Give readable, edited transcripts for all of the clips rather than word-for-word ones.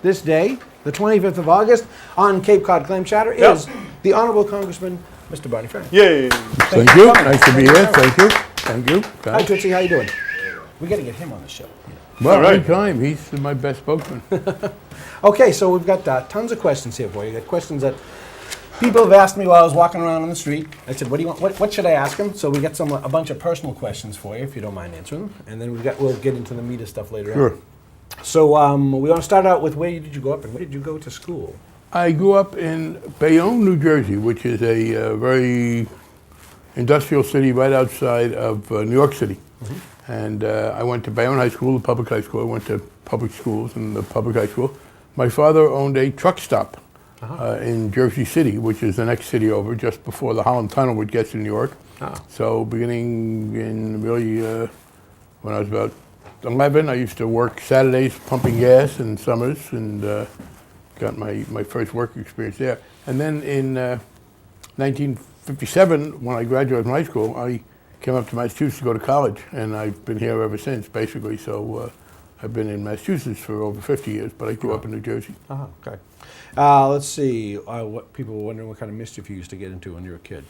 this day, the 25th of August, on Cape Cod Clam Chowder is the Honorable Congressman, Mr. Barney Frank. Yay! Thank you. Nice to be here. Thank you. Thank you. Hi, Tootsie. How you doing? We got to get him on the show. Well, anytime. He's my best spokesman. Okay, so we've got tons of questions here for you. Got questions that people have asked me while I was walking around on the street. I said, "What do you want? What should I ask them?" So we got a bunch of personal questions for you, if you don't mind answering them, and then we'll get into the meat of stuff later on. So we want to start out with where did you go up and where did you go to school? I grew up in Bayonne, New Jersey, which is a very industrial city right outside of New York City. And I went to Bayonne High School, the public high school. I went to public schools in the public high school. My father owned a truck stop in Jersey City, which is the next city over, just before the Holland Tunnel, which gets to New York. So beginning in really when I was about 11, I used to work Saturdays pumping gas in summers, and got my first work experience there. And then in 1957, when I graduated from high school, I came up to Massachusetts to go to college, and I've been here ever since, basically. So I've been in Massachusetts for over 50 years, but I grew up in New Jersey. Okay. Let's see. What people were wondering what kind of mischief you used to get into when you were a kid.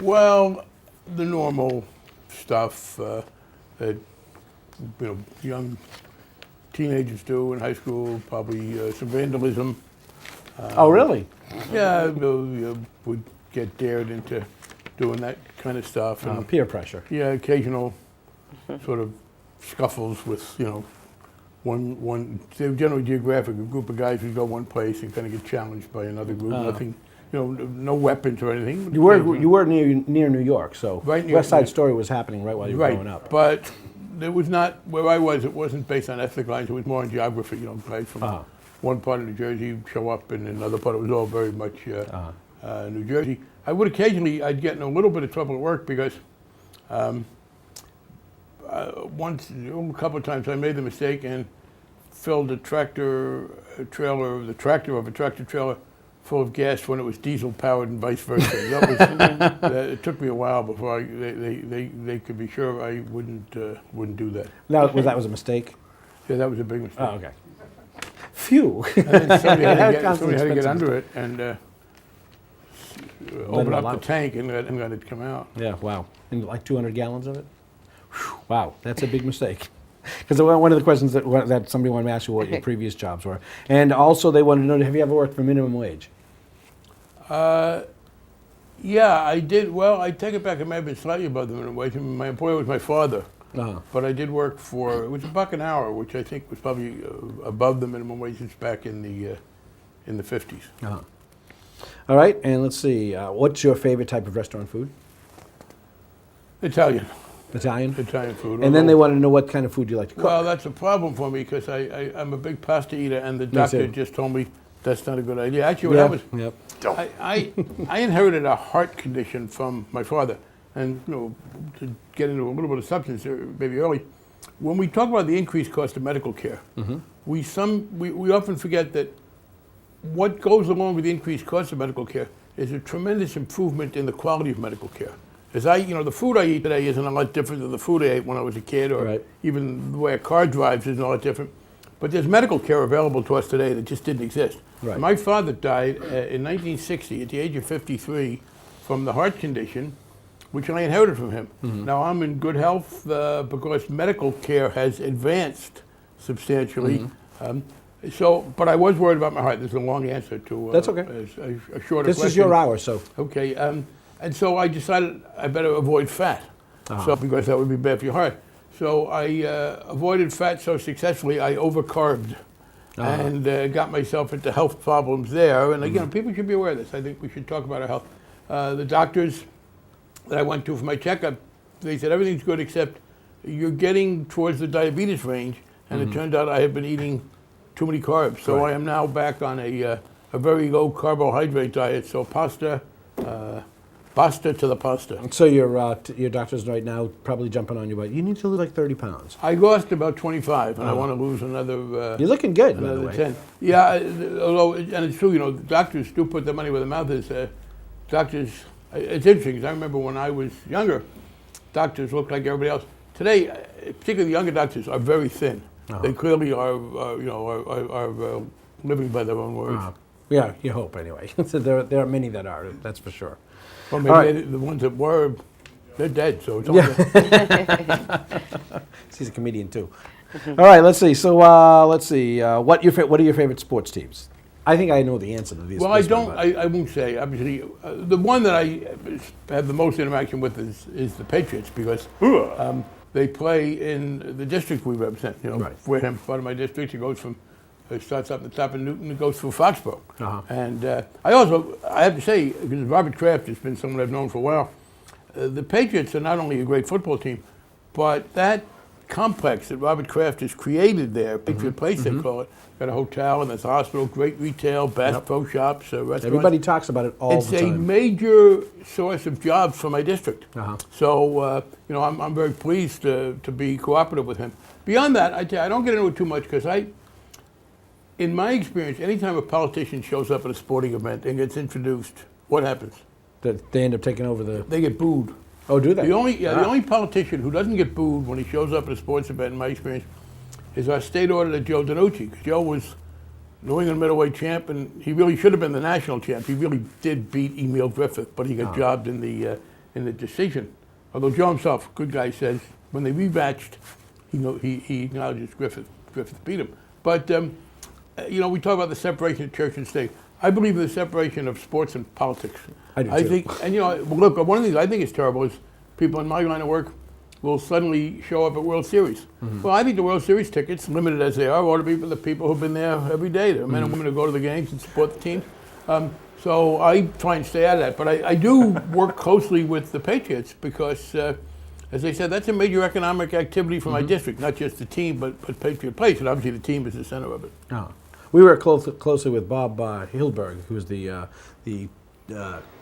Well, the normal stuff that young teenagers do in high school. Probably some vandalism. Oh, really? Yeah, would get dared into doing that kind of stuff. And peer pressure. Yeah, occasional sort of scuffles with, one they were generally geographic, a group of guys would go one place and kind of get challenged by another group. Nothing, no weapons or anything. You were near New York, so right West Side Story was happening right while you were growing up. But it was not, where I was, it wasn't based on ethnic lines, it was more on geography, guys from one part of New Jersey show up, and another part, it was all very much New Jersey. I would occasionally, I'd get in a little bit of trouble at work because once, a couple of times I made the mistake and filled the tractor trailer full of gas when it was diesel powered and vice versa. It took me a while before they could be sure I wouldn't do that. Now, that was a mistake? Yeah, that was a big mistake. Oh, okay. Phew. And then somebody had to get under it and open up the tank and let it come out. Yeah, wow. And like 200 gallons of it? Whew, wow, that's a big mistake. Because one of the questions that somebody wanted to ask you what your previous jobs were. And also they wanted to know, have you ever worked for minimum wage? Yeah, I did. Well, I take it back. It may have been slightly above the minimum wage. My employer was my father. But I did work for, it was $1 an hour, which I think was probably above the minimum wages back in the 50s. All right, and let's see. What's your favorite type of restaurant food? Italian. Italian food. And then they wanted to know what kind of food you like to cook. Well, that's a problem for me because I'm a big pasta eater, and the doctor just told me that's not a good idea. Actually, I inherited a heart condition from my father, and to get into a little bit of substance maybe early, when we talk about the increased cost of medical care, we often forget that what goes along with the increased cost of medical care is a tremendous improvement in the quality of medical care. As the food I eat today isn't a lot different than the food I ate when I was a kid, or even the way a car drives isn't a lot different. But there's medical care available to us today that just didn't exist. Right. My father died in 1960 at the age of 53 from the heart condition, which I inherited from him. Now I'm in good health because medical care has advanced substantially. But I was worried about my heart. There's a long answer to that's okay. A shorter question. This is your hour, so. Okay, and so I decided I better avoid fat, because that would be bad for your heart. So I avoided fat so successfully, I overcarbed and got myself into health problems there. And again, people should be aware of this. I think we should talk about our health. The doctors that I went to for my checkup, they said everything's good except you're getting towards the diabetes range, and it turned out I had been eating too many carbs. So I am now back on a very low carbohydrate diet. So pasta to the pasta. So your doctor's right now probably jumping on you, but you need to lose like 30 pounds. I lost about 25, and I want to lose another. You're looking good, another by the way. 10. Yeah, although, and it's true, doctors do put their money where their mouth is. Doctors, it's interesting, because I remember when I was younger, doctors looked like everybody else. Today, particularly the younger doctors, are very thin. They clearly are living by their own words. Yeah, you hope anyway. So there are many that are, that's for sure. Well, maybe the ones that were, they're dead, so it's all good. He's a comedian too. All right, let's see. So what are your favorite sports teams? I think I know the answer to these. Well, I won't say. Obviously, the one that I have the most interaction with is the Patriots, because they play in the district we represent. Wareham, part of my district. It starts up at the top of Newton, it goes through Foxborough. And I have to say, because Robert Kraft has been someone I've known for a while, the Patriots are not only a great football team, but that complex that Robert Kraft has created there, Patriot Place they call it, got a hotel and there's a hospital, great retail, Bass Pro Shops, restaurants. Everybody talks about it all the time. It's a major source of jobs for my district. So, I'm very pleased to be cooperative with him. Beyond that, I don't get into it too much because in my experience, anytime a politician shows up at a sporting event and gets introduced, what happens? They end up taking over They get booed. Oh, do they? The only politician who doesn't get booed when he shows up at a sports event, in my experience, is our state auditor, Joe Danucci. Joe was New England middleweight champ, and he really should have been the national champ. He really did beat Emil Griffith, but he got jobbed in the decision. Although Joe himself, good guy, says when they rematched, he acknowledges Griffith beat him. But we talk about the separation of church and state. I believe in the separation of sports and politics. I do too. think, and look, one of the things I think is terrible is people in my line of work will suddenly show up at World Series. Well, I think the World Series tickets, limited as they are, ought to be for the people who've been there every day. The men and women who go to the games and support the teams. So I try and stay out of that. But I do work closely with the Patriots because, as I said, that's a major economic activity for my district, not just the team, but Patriot Place. And obviously the team is the center of it. We work closely with Bob Hilberg, who's the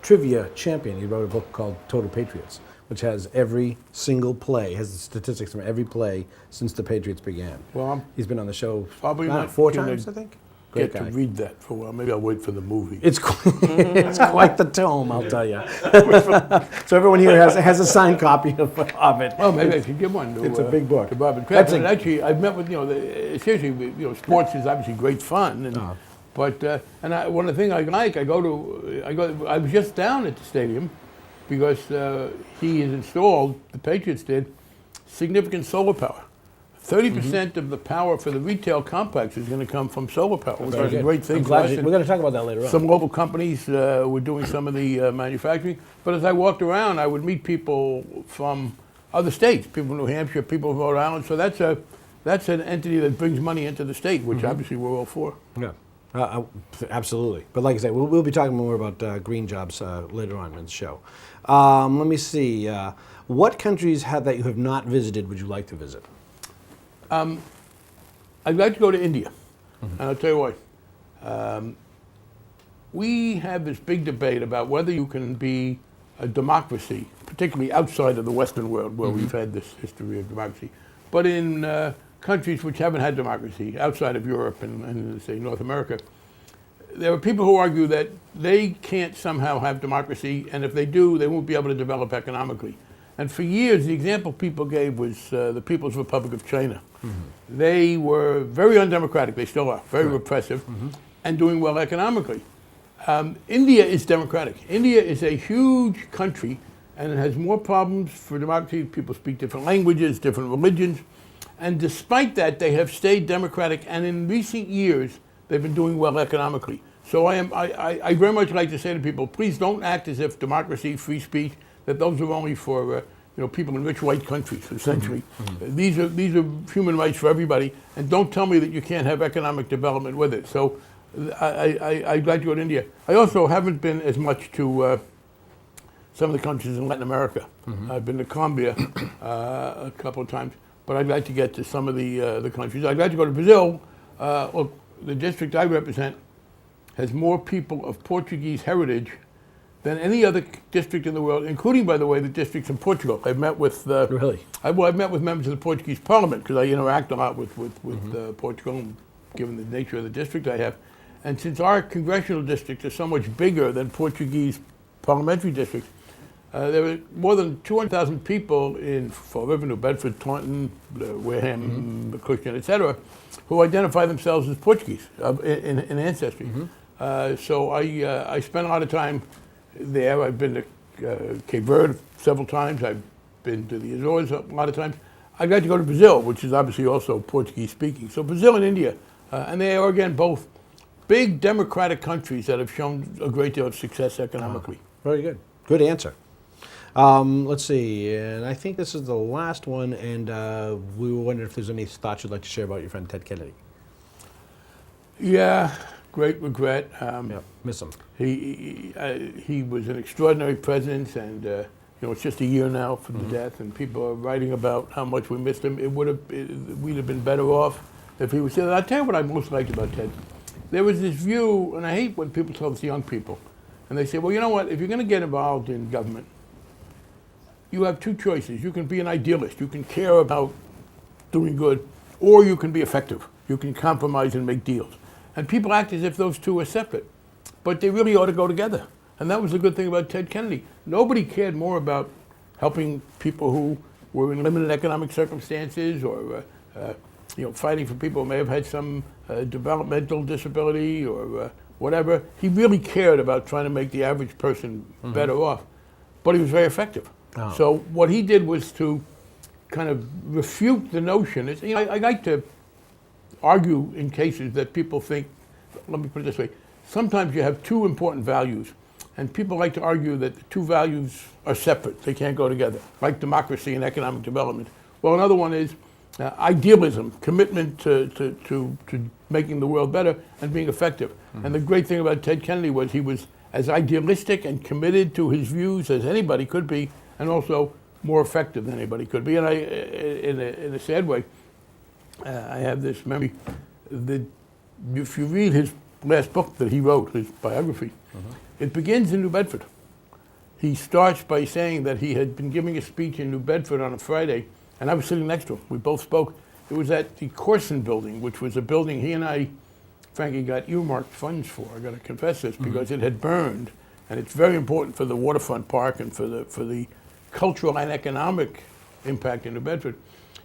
trivia champion. He wrote a book called Total Patriots, which has every single play, has the statistics from every play since the Patriots began. Well, he's been on the show probably not 4 times, I think. Great guy. To read that for a while. Maybe I'll wait for the movie. It's quite the tome, I'll tell you. So everyone here has a signed copy of it. Oh, maybe I should give one. It's a big book. To Bob and Kraft. Actually, I've met with seriously, sports is obviously great fun, and but one of the things I like, I was just down at the stadium because he has installed, the Patriots did, significant solar power. 30% of the power for the retail complex is going to come from solar power, which is a great thing for us. We're going to talk about that later on. Some local companies were doing some of the manufacturing. But as I walked around, I would meet people from other states, people from New Hampshire, people from Rhode Island. So that's an entity that brings money into the state, which obviously we're all for. Yeah, absolutely. But like I said, we'll be talking more about green jobs later on in the show. Let me see. What countries that you have not visited would you like to visit? I'd like to go to India, and I'll tell you why. We have this big debate about whether you can be a democracy, particularly outside of the Western world, where we've had this history of democracy, but in countries which haven't had democracy, outside of Europe and say, North America, there are people who argue that they can't somehow have democracy, and if they do, they won't be able to develop economically. And for years, the example people gave was the People's Republic of China. They were very undemocratic, they still are, very repressive, and doing well economically. India is democratic. India is a huge country, and it has more problems for democracy. People speak different languages, different religions, and despite that, they have stayed democratic, and in recent years, they've been doing well economically. So I very much like to say to people, please don't act as if democracy, free speech, that those are only for people in rich white countries, essentially. These are human rights for everybody, and don't tell me that you can't have economic development with it. So I'd like to go to India. I also haven't been as much to some of the countries in Latin America. I've been to Colombia a couple of times, but I'd like to get to some of the countries. I'd like to go to Brazil. Look, the district I represent has more people of Portuguese heritage than any other district in the world, including, by the way, the districts in Portugal. I've met with Really? I've met with members of the Portuguese Parliament because I interact a lot with Portugal, given the nature of the district I have. And since our congressional districts are so much bigger than Portuguese parliamentary districts, there were more than 200,000 people in Fall River, New Bedford, Taunton, Wareham, Cushing, etc., who identify themselves as Portuguese in ancestry. So I spent a lot of time there. I've been to Cape Verde several times. I've been to the Azores a lot of times. I got to go to Brazil, which is obviously also Portuguese speaking. So Brazil and India, and they are again both big democratic countries that have shown a great deal of success economically. Very good. Good answer. Let's see, and I think this is the last one, and we were wondering if there's any thoughts you'd like to share about your friend Ted Kennedy. Yeah, great regret. Yeah, miss him. He was an extraordinary president, and it's just a year now from the death, and people are writing about how much we missed him. We'd have been better off if he was here. I'll tell you what I most liked about Ted. There was this view, and I hate when people tell this to young people, and they say, well, you know what, if you're going to get involved in government, you have two choices. You can be an idealist. You can care about doing good, or you can be effective. You can compromise and make deals. And people act as if those two are separate, but they really ought to go together. And that was the good thing about Ted Kennedy. Nobody cared more about helping people who were in limited economic circumstances, or fighting for people who may have had some developmental disability or whatever. He really cared about trying to make the average person better off, but he was very effective. Oh. So what he did was to kind of refute the notion. I like to argue in cases that people think, let me put it this way, sometimes you have two important values, and people like to argue that the two values are separate. They can't go together, like democracy and economic development. Well, another one is idealism, commitment to making the world better and being effective. And the great thing about Ted Kennedy was he was as idealistic and committed to his views as anybody could be, and also more effective than anybody could be. And in a sad way, I have this memory that if you read his last book that he wrote, his biography, it begins in New Bedford. He starts by saying that he had been giving a speech in New Bedford on a Friday, and I was sitting next to him. We both spoke. It was at the Corson building, which was a building he and I, Frankie, got earmarked funds for. I got to confess this, because it had burned, and it's very important for the waterfront park and for the cultural and economic impact in New Bedford.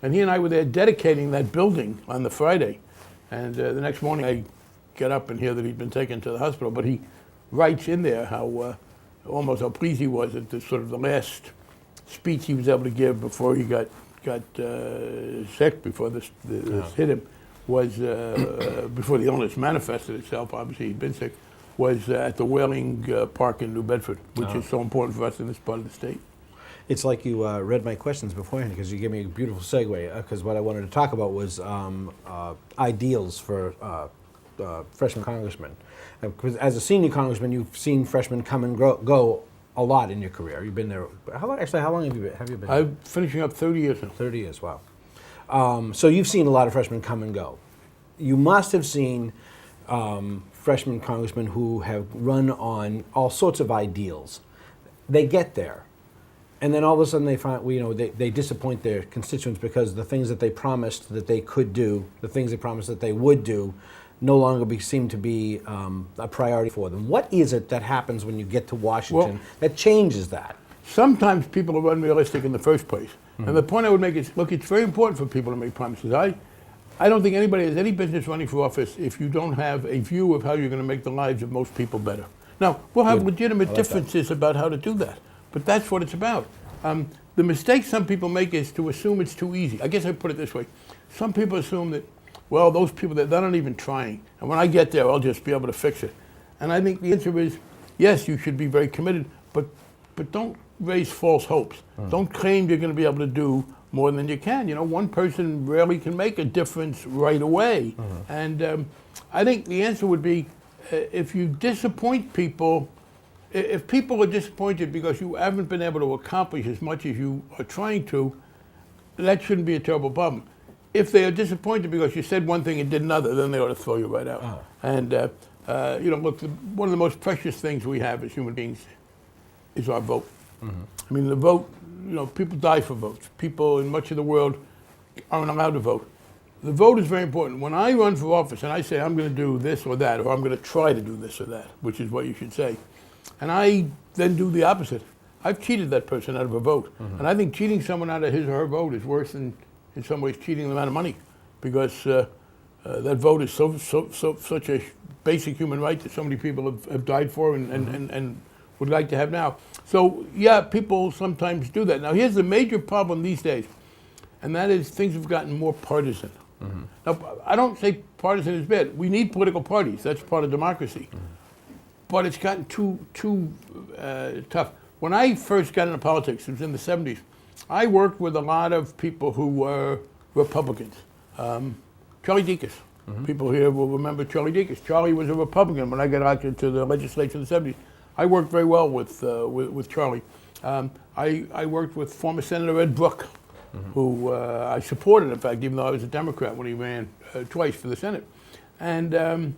And he and I were there dedicating that building on the Friday. And the next morning I get up and hear that he'd been taken to the hospital, but he writes in there how almost how pleased he was at the sort of the last speech he was able to give before he got sick, before this hit him, was before the illness manifested itself. Obviously he'd been sick. Was at the Whaling Park in New Bedford, which is so important for us in this part of the state. It's like you read my questions beforehand, because you gave me a beautiful segue, because what I wanted to talk about was ideals for freshman congressmen. Because as a senior congressman, you've seen freshmen come and go a lot in your career. You've been there. How long have you been? I'm finishing up 30 years now. 30 years, wow. So you've seen a lot of freshmen come and go. You must have seen freshman congressmen who have run on all sorts of ideals. They get there, and then all of a sudden they find, they disappoint their constituents, because the things that they promised that they could do, the things they promised that they would do, no longer seem to be a priority for them. What is it that happens when you get to Washington that changes that? Sometimes people are unrealistic in the first place. And the point I would make is, look, it's very important for people to make promises. I don't think anybody has any business running for office if you don't have a view of how you're going to make the lives of most people better. Now, we'll have legitimate differences about how to do that, but that's what it's about. The mistake some people make is to assume it's too easy. I guess I put it this way. Some people assume that, well, those people, they're not even trying, and when I get there, I'll just be able to fix it. And I think the answer is, yes, you should be very committed, but don't raise false hopes. Don't claim you're going to be able to do more than you can. One person rarely can make a difference right away. And I think the answer would be, if you disappoint people, if people are disappointed because you haven't been able to accomplish as much as you are trying to, that shouldn't be a terrible problem. If they are disappointed because you said one thing and did another, then they ought to throw you right out. And look, one of the most precious things we have as human beings is our vote. I mean, the vote, people die for votes. People in much of the world aren't allowed to vote. The vote is very important. When I run for office and I say I'm going to do this or that, or I'm going to try to do this or that, which is what you should say, and I then do the opposite, I've cheated that person out of a vote. And I think cheating someone out of his or her vote is worse than, in some ways, cheating them out of money, because that vote is such a basic human right that so many people have died for and would like to have now. So, yeah, people sometimes do that. Now, here's the major problem these days, and that is things have gotten more partisan. Now, I don't say partisan is bad. We need political parties. That's part of democracy. But it's gotten too tough. When I first got into politics, it was in the 70s, I worked with a lot of people who were Republicans. Charlie Deakes. People here will remember Charlie Deakes. Charlie was a Republican when I got out into the legislature in the 70s. I worked very well with Charlie. I worked with former Senator Ed Brooke, who I supported, in fact, even though I was a Democrat when he ran twice for the Senate. And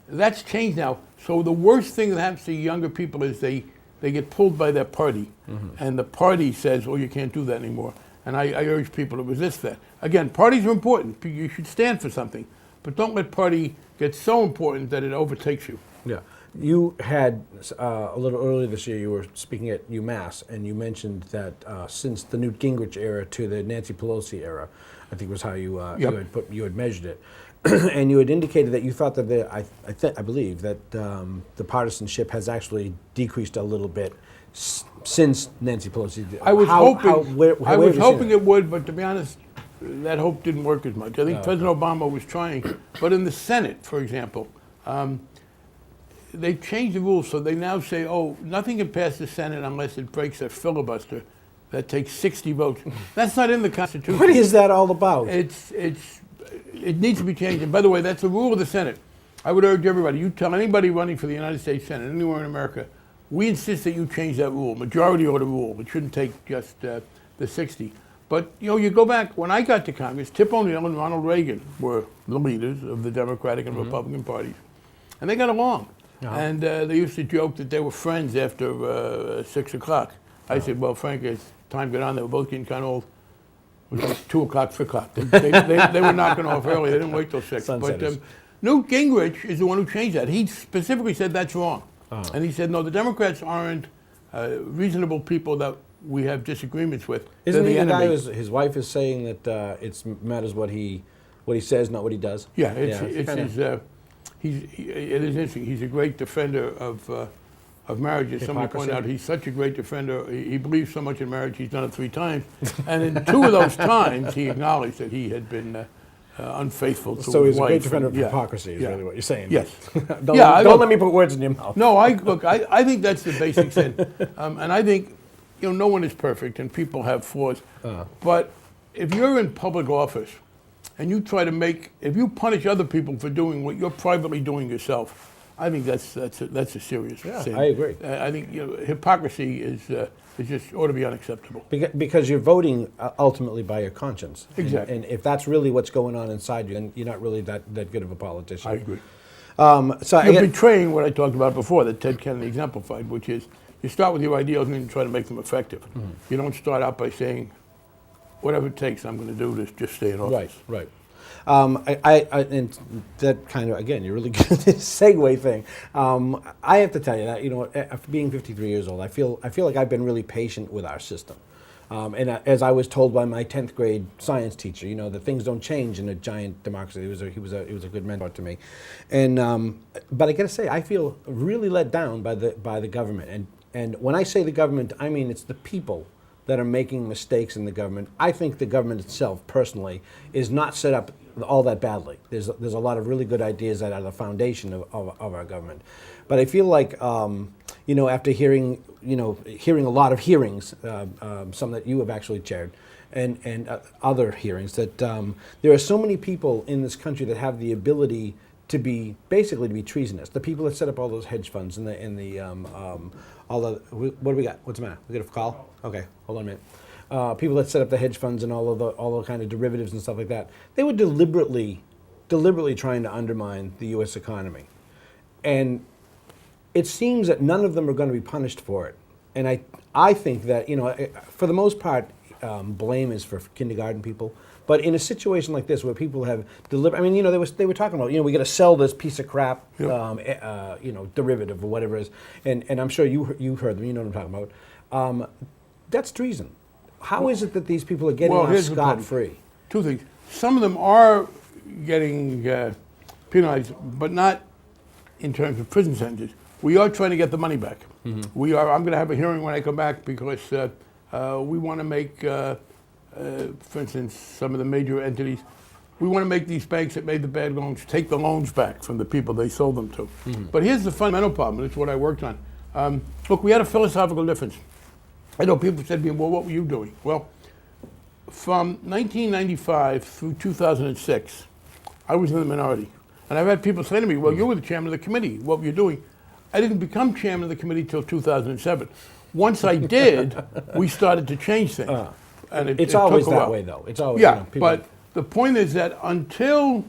that's changed now. So the worst thing that happens to younger people is they get pulled by their party, and the party says, oh, you can't do that anymore. And I urge people to resist that. Again, parties are important. You should stand for something. But don't let party get so important that it overtakes you. Yeah. You had, a little earlier this year, you were speaking at UMass, and you mentioned that since the Newt Gingrich era to the Nancy Pelosi era, I think was how you you had measured it, and you had indicated that you thought that I believe that the partisanship has actually decreased a little bit since Nancy Pelosi. I was hoping it would, but to be honest, that hope didn't work as much. I think President Obama was trying, but in the Senate, for example, they changed the rules, so they now say, oh, nothing can pass the Senate unless it breaks a filibuster that takes 60 votes. That's not in the Constitution. What is that all about? It needs to be changed. And by the way, that's a rule of the Senate. I would urge everybody, you tell anybody running for the United States Senate, anywhere in America, we insist that you change that rule. Majority order rule. It shouldn't take just the 60. But, you go back, when I got to Congress, Tip O'Neill and Ronald Reagan were the leaders of the Democratic and Republican parties. And they got along. And they used to joke that they were friends after 6 o'clock. I said, well, frankly, as time got on, they were both getting kind of old. It was like 2 o'clock, 3 o'clock. They were knocking off early. They didn't wait till 6. But Newt Gingrich is the one who changed that. He specifically said that's wrong. And he said, no, the Democrats aren't reasonable people that we have disagreements with. Isn't he the guy his wife is saying that it matters what he says, not what he does? Yeah, it is interesting. He's a great defender of marriage. As somebody pointed out, he's such a great defender. He believes so much in marriage, he's done it 3 times. And in 2 of those times, he acknowledged that he had been unfaithful to his wife. So he's a great defender of hypocrisy, is really what you're saying. Yes. Don't let me put words in your mouth. No, I think that's the basic sin. And I think, no one is perfect, and people have flaws. But if you're in public office, and you try to if you punish other people for doing what you're privately doing yourself, I think that's a serious sin. I agree. I think hypocrisy is just ought to be unacceptable. Because you're voting ultimately by your conscience. Exactly. And if that's really what's going on inside you, then you're not really that good of a politician. I agree. So you're betraying what I talked about before that Ted Kennedy exemplified, which is you start with your ideals and then you try to make them effective. You don't start out by saying, whatever it takes, I'm going to do this, just stay in office. Right. And that kind of, again, you're really good at this segue thing. I have to tell you that, after being 53 years old, I feel like I've been really patient with our system. And as I was told by my 10th grade science teacher, that things don't change in a giant democracy. He was a good mentor to me. And but I got to say, I feel really let down by the government. And when I say the government, I mean it's the people that are making mistakes in the government. I think the government itself, personally, is not set up all that badly. There's a lot of really good ideas that are the foundation of our government. But I feel like, after hearing a lot of hearings, some that you have actually chaired, and other hearings, that there are so many people in this country that have the ability to be treasonous. The people that set up all those hedge funds and what do we got? What's the matter? We got a call? Okay, hold on a minute. People that set up the hedge funds and all the kind of derivatives and stuff like that, they were deliberately trying to undermine the U.S. economy. And it seems that none of them are going to be punished for it. And I think that, for the most part, blame is for kindergarten people. But in a situation like this, where people have they were talking about, we got to sell this piece of crap, derivative or whatever it is, and I'm sure you heard them, you know what I'm talking That's treason. How is it that these people are getting off here's the problem. scot-free? Two things. Some of them are getting penalized, but not in terms of prison sentences. We are trying to get the money back. I'm going to have a hearing when I come back because we want to make, for instance, some of the major entities, we want to make these banks that made the bad loans take the loans back from the people they sold them to. But here's the fundamental problem, and it's what I worked on. Look, we had a philosophical difference. I know people said to me, well, what were you doing? Well, from 1995 through 2006, I was in the minority. And I've had people say to me, well, you were the chairman of the committee. What were you doing? I didn't become chairman of the committee till 2007. Once I did, we started to change things. And It's always that way, though. It's always, yeah, but the point is that until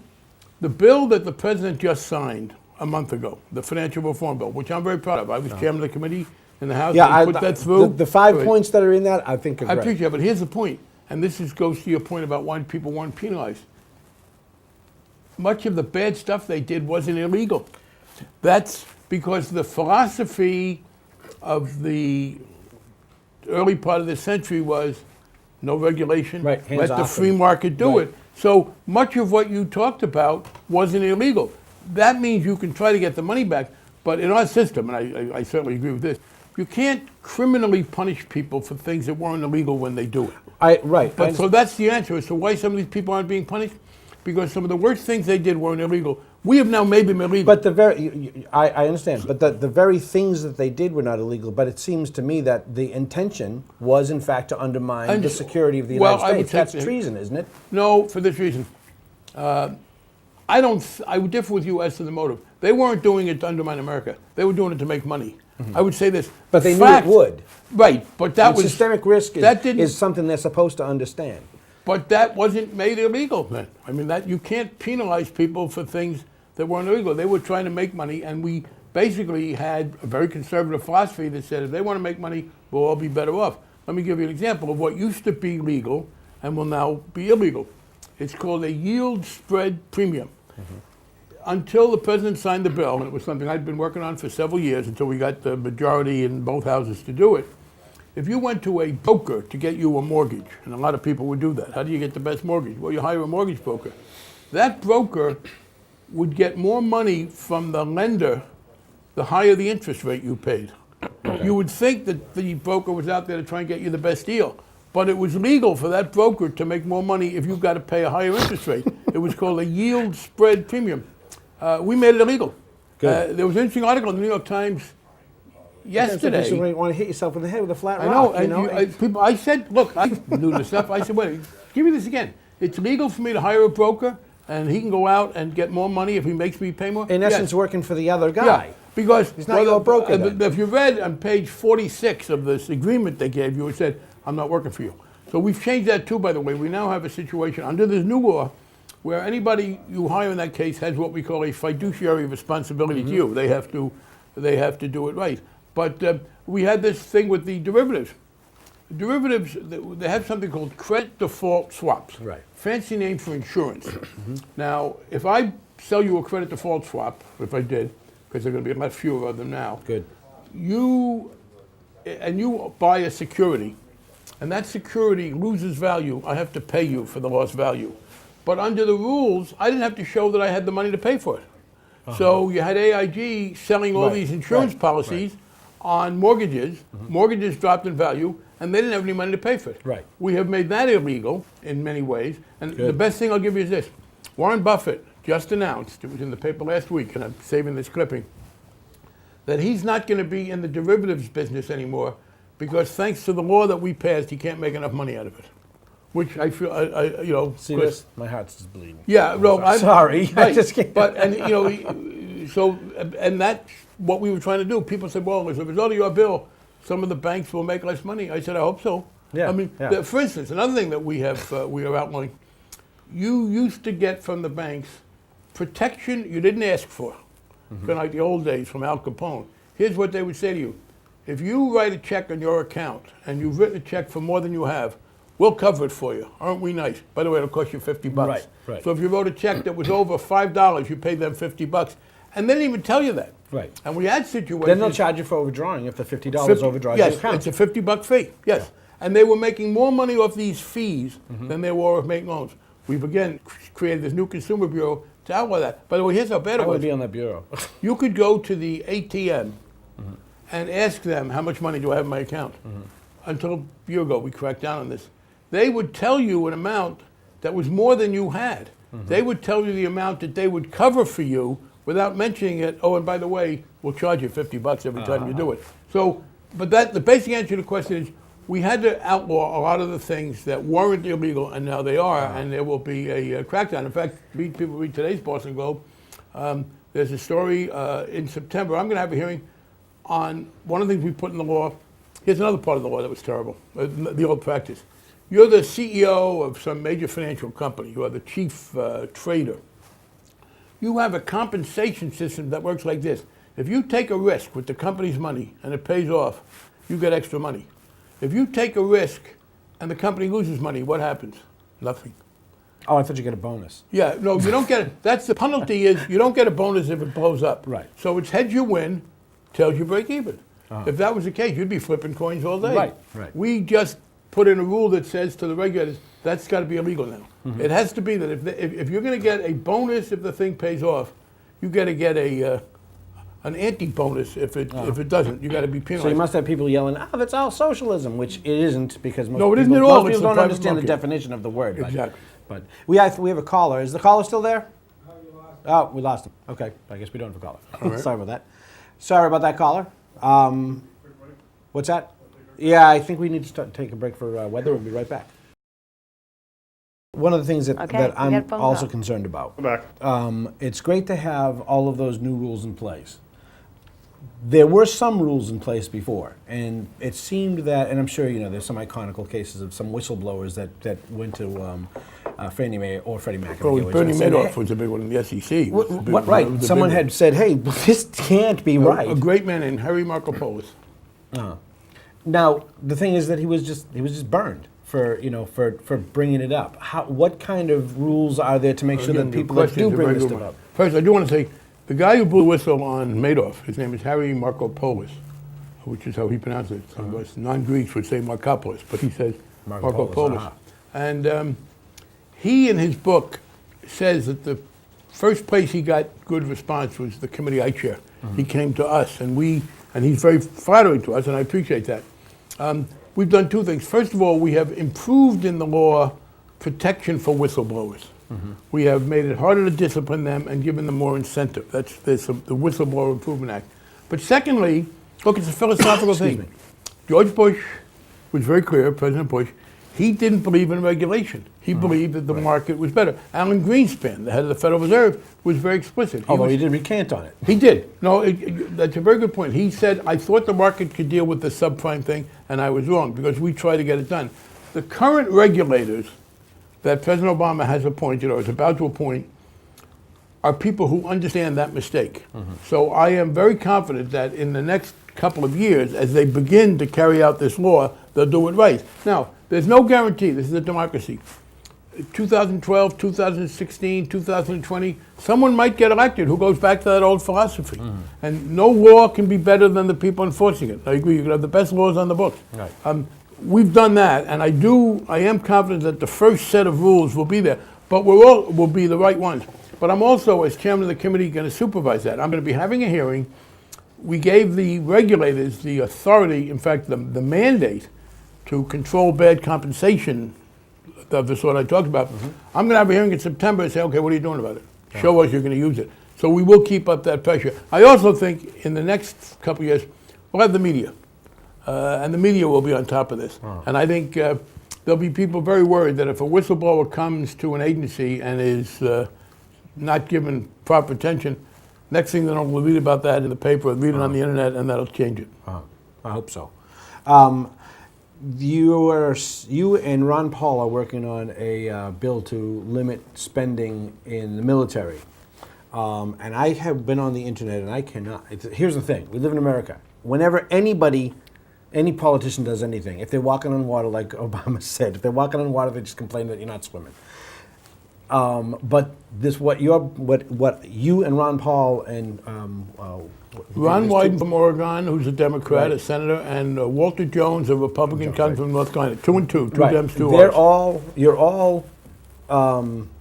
the bill that the president just signed a month ago, the financial reform bill, which I'm very proud of. I was chairman of the committee in the House. Yeah, and put that through. The 5 points that are in that, I think are I great. appreciate it, but here's the point, and this goes to your point about why people weren't penalized. Much of the bad stuff they did wasn't illegal. That's because the philosophy of the early part of the century was no regulation, Right, hands let the off free and- market do right. it. So much of what you talked about wasn't illegal. That means you can try to get the money back, but in our system, and I certainly agree with this, you can't criminally punish people for things that weren't illegal when they do it. Right. But so that's the answer as to why some of these people aren't being punished, because some of the worst things they did weren't illegal. We have now made them illegal. But I understand. But the very things that they did were not illegal. But it seems to me that the intention was, in fact, to undermine the security of the United States. That's treason, isn't it? No, for this reason. I would differ with you as to the motive. They weren't doing it to undermine America. They were doing it to make money. I would say this. But they knew it would. Right, but that was systemic risk is something they're supposed to understand. But that wasn't made illegal then. I mean, that you can't penalize people for things that weren't illegal. They were trying to make money, and we basically had a very conservative philosophy that said if they want to make money, we'll all be better off. Let me give you an example of what used to be legal and will now be illegal. It's called a yield spread premium. Until the president signed the bill, and it was something I'd been working on for several years until we got the majority in both houses to do it, if you went to a broker to get you a mortgage, and a lot of people would do that, how do you get the best mortgage? Well, you hire a mortgage broker. That broker would get more money from the lender the higher the interest rate you paid. You would think that the broker was out there to try and get you the best deal, but it was legal for that broker to make more money if you've got to pay a higher interest rate. It was called a yield spread premium. We made it illegal. There was an interesting article in the New York Times yesterday. You want to hit yourself in the head with a flat I rock. know. I said, look, I knew this stuff. I said, wait, give me this again. It's legal for me to hire a broker, and he can go out and get more money if he makes me pay more? In essence, working for the other guy. Yeah, because he's not your broker. If you read on page 46 of this agreement they gave you, it said, I'm not working for you. So we've changed that too, by the way. We now have a situation under this new law where anybody you hire in that case has what we call a fiduciary responsibility to you. They have to do it right. But we had this thing with the derivatives. Derivatives, they have something called credit default swaps. Right. Fancy name for insurance. Now, if I sell you a credit default swap, if I did, because there are going to be a lot fewer of them now. Good. You buy a security, and that security loses value. I have to pay you for the lost value. But under the rules, I didn't have to show that I had the money to pay for it. So you had AIG selling all these insurance policies on mortgages. Mortgages dropped in value, and they didn't have any money to pay for it. Right. We have made that illegal in many ways. And the best thing I'll give you is this. Warren Buffett just announced, it was in the paper last week, and I'm saving this clipping, that he's not going to be in the derivatives business anymore because thanks to the law that we passed, he can't make enough money out of it. Which I feel, See this? My heart's just bleeding. Yeah, no, I'm sorry. Right, I just can't. But and that's what we were trying to do. People said, "Well, as a result of your bill, some of the banks will make less money." I said, "I hope so." Yeah. I mean, for instance, another thing that we are outlining, you used to get from the banks protection you didn't ask for, kind of like the old days from Al Capone. Here's what they would say to you: if you write a check on your account and you've written a check for more than you have, we'll cover it for you. Aren't we nice? By the way, it'll cost you $50. Right. So if you wrote a check that was over $5, you paid them $50. And they didn't even tell you that. Right. And we had situations. Then they'll charge you for overdrawing if the $50 overdraws your account. Yes, it's a $50 fee. Yes. Yeah. And they were making more money off these fees than they were off making loans. We've again created this new consumer bureau to outlaw that. By the way, here's how bad it was. I would be on that bureau. You could go to the ATM and ask them, how much money do I have in my account? Until a year ago, we cracked down on this. They would tell you an amount that was more than you had. They would tell you the amount that they would cover for you without mentioning it. Oh, and by the way, we'll charge you $50 every time you do it. So, but the basic answer to the question is, we had to outlaw a lot of the things that weren't illegal, and now they are, and there will be a crackdown. In fact, people read today's Boston Globe. There's a story in September. I'm going to have a hearing on one of the things we put in the law. Here's another part of the law that was terrible, the old practice. You're the CEO of some major financial company. You are the chief trader. You have a compensation system that works like this. If you take a risk with the company's money and it pays off, you get extra money. If you take a risk and the company loses money, what happens? Nothing. Oh, I thought you get a bonus. Yeah, no, you don't get it. That's the penalty is you don't get a bonus if it blows up. Right. So it's heads you win, tails you break even. If that was the case, you'd be flipping coins all day. Right, right. We just put in a rule that says to the regulators, that's got to be illegal now. It has to be that if you're going to get a bonus if the thing pays off, you got to get an anti-bonus if it doesn't. You got to be penalized. So you must have people yelling, that's all socialism, which it isn't because most No, it people, isn't at all. most It's people the don't private understand the market. definition of the word. Exactly. But we have a caller. Is the caller still there? Oh, we lost him. Okay, I guess we don't have a caller. Right. Sorry about that. Sorry about that, caller. What's that? Yeah, I think we need to take a break for weather. We'll be right back. One of the things that I'm also concerned about, it's great to have all of those new rules in place. There were some rules in place before, and it seemed that, and I'm sure there's some iconical cases of some whistleblowers that went to Fannie Mae or Freddie Mac. Well, Bernie Madoff was a big one in the SEC. Right. Someone had said, hey, this can't be right. A great man named Harry Markopolos. Now, the thing is that he was just burned for bringing it up. What kind of rules are there to make sure that people that do bring this stuff up? First, I do want to say, the guy who blew the whistle on Madoff, his name is Harry Markopolos, which is how he pronounced it. Some of us non-Greeks would say Markopoulos, but he says Markopolos. And he, in his book, says that the first place he got good response was the committee I chair. He came to us, and he's very flattering to us, and I appreciate that. We've done two things. First of all, we have improved in the law protection for whistleblowers. We have made it harder to discipline them and given them more incentive. There's the Whistleblower Improvement Act. But secondly, look, it's a philosophical thing. George Bush was very clear, President Bush, he didn't believe in regulation. He believed that the market was better. Alan Greenspan, the head of the Federal Reserve, was very explicit. Although he did recant on it. He did. No, that's a very good point. He said, I thought the market could deal with the subprime thing, and I was wrong because we tried to get it done. The current regulators that President Obama has appointed or is about to appoint are people who understand that mistake. So I am very confident that in the next couple of years, as they begin to carry out this law, they'll do it right. Now, there's no guarantee. This is a democracy. 2012, 2016, 2020, someone might get elected who goes back to that old philosophy. And no law can be better than the people enforcing it. I agree. You can have the best laws on the books. Right. We've done that, and I am confident that the first set of rules will be there, but will be the right ones. But I'm also, as chairman of the committee, going to supervise that. I'm going to be having a hearing. We gave the regulators the authority, in fact, the mandate to control bad compensation of the sort I talked about. I'm going to have a hearing in September and say, okay, what are you doing about it? Show us you're going to use it. So we will keep up that pressure. I also think in the next couple of years, we'll have the media. And the media will be on top of this. And I think there'll be people very worried that if a whistleblower comes to an agency and is not given proper attention, next thing they know, we'll read about that in the paper, read it on the internet, and that'll change it. I hope so. You and Ron Paul are working on a bill to limit spending in the military. And I have been on the internet, and I cannot. Here's the thing. We live in America. Whenever any politician does anything, if they're walking on water, like Obama said, if they're walking on water, they just complain that you're not swimming. But this what you and Ron Paul and Ron Wyden from Oregon, who's a Democrat, a senator, and Walter Jones, a Republican, coming from North Carolina. 2 and 2, two Dems, 2 Rs.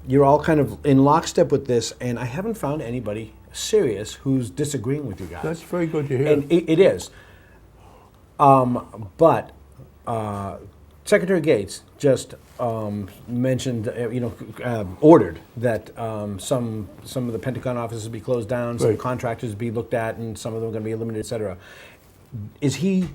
You're all kind of in lockstep with this, and I haven't found anybody serious who's disagreeing with you guys. That's very good to hear. And it is. But Secretary Gates just mentioned, ordered that some of the Pentagon offices be closed down, some contractors be looked at, and some of them are going to be eliminated, et cetera. Is he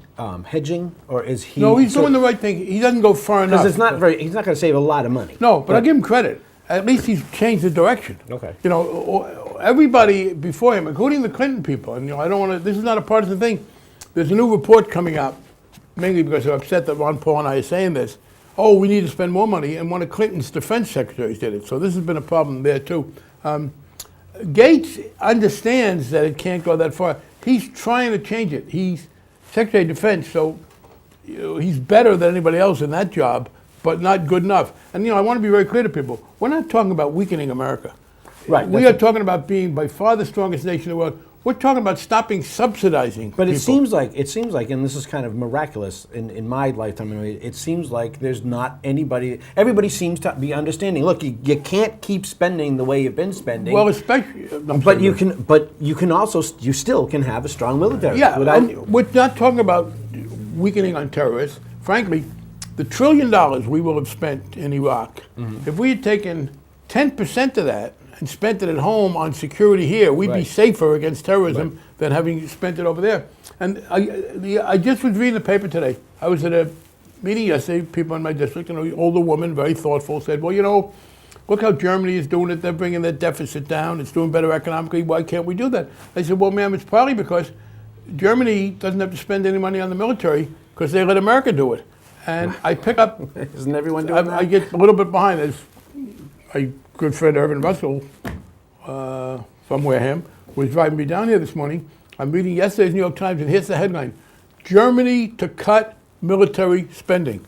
hedging, or is he? No, he's doing the right thing. He doesn't go far enough. Because he's not going to save a lot of money. No, but I give him credit. At least he's changed the direction. Okay. Everybody before him, including the Clinton people, and I don't want to. This is not a partisan thing. There's a new report coming out, mainly because they're upset that Ron Paul and I are saying this. Oh, we need to spend more money, and one of Clinton's defense secretaries did it. So this has been a problem there too. Gates understands that it can't go that far. He's trying to change it. He's Secretary of Defense, so he's better than anybody else in that job, but not good enough. And I want to be very clear to people. We're not talking about weakening America. Right. We are talking about being by far the strongest nation in the world. We're talking about stopping subsidizing But people. it seems like, and this is kind of miraculous in my lifetime, it seems like there's not everybody seems to be understanding. Look, you can't keep spending the way you've been spending. Well, especially, you still can have a strong military. Yeah, and we're not talking about weakening on terrorists. Frankly, the $1 trillion we will have spent in Iraq, if we had taken 10% of that and spent it at home on security here, we'd be safer against terrorism than having spent it over there. And I just was reading the paper today. I was at a meeting yesterday, people in my district, and an older woman, very thoughtful, said, well, look how Germany is doing it. They're bringing their deficit down. It's doing better economically. Why can't we do that? I said, well, ma'am, it's probably because Germany doesn't have to spend any money on the military because they let America do it. And I pick up... Isn't everyone doing that? I get a little bit behind. There's my good friend Irvin Russell from Wareham was driving me down here this morning. I'm reading yesterday's New York Times, and here's the headline: Germany to cut military spending.